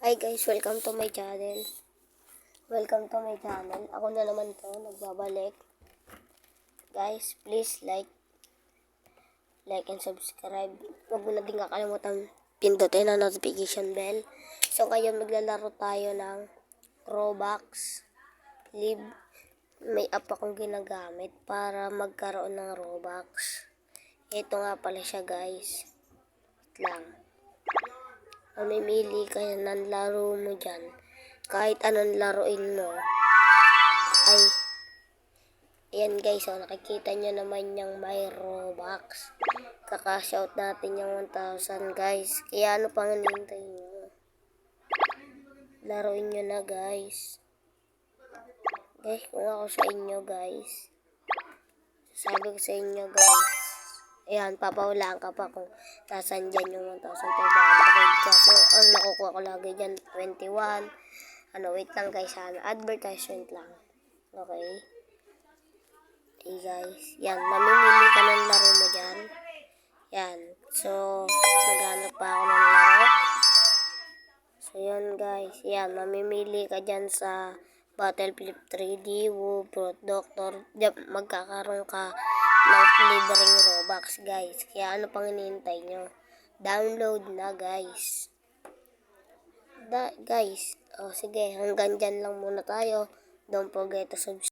Hi guys, welcome to my channel. Welcome to my channel. Ako na naman to, nagbabalik. Guys, please like and subscribe. Huwag mo na din kakalimutan pindutin ang notification bell. So ngayon maglalaro tayo ng Robux Live. May app akong ginagamit para magkaroon ng Robux. Ito nga pala siya guys. Wait lang. Mamimili ka ng laro mo dyan. Kahit anong laruin mo. Ay, ayan guys, nakikita nyo naman yung may Robux. Kaka-shout natin yung 1,000 guys. Kaya ano pang hinihintay nyo? Laruin nyo na guys. Guys, kung ako sa inyo guys. Sabi ko sa inyo guys. Ayan, papawalaan ka pa kung tasan dyan yung 1,200. So, ang nakukuha ko lagi dyan, 21. Wait lang guys, advertisement lang. Okay. Okay guys. Yan, mamimili ka ng laro mo dyan. Yan. So, naghanap pa ako ng laro. So, yun guys. Yan, mamimili ka dyan sa Battlefield 3D, Woo, Fruit Doctor. Magkakaroon ka ng libreng Robux guys. Kaya ano pang hinihintay nyo? Download na guys. Guys, sige, hanggang dyan lang muna tayo. Don't forget to subscribe.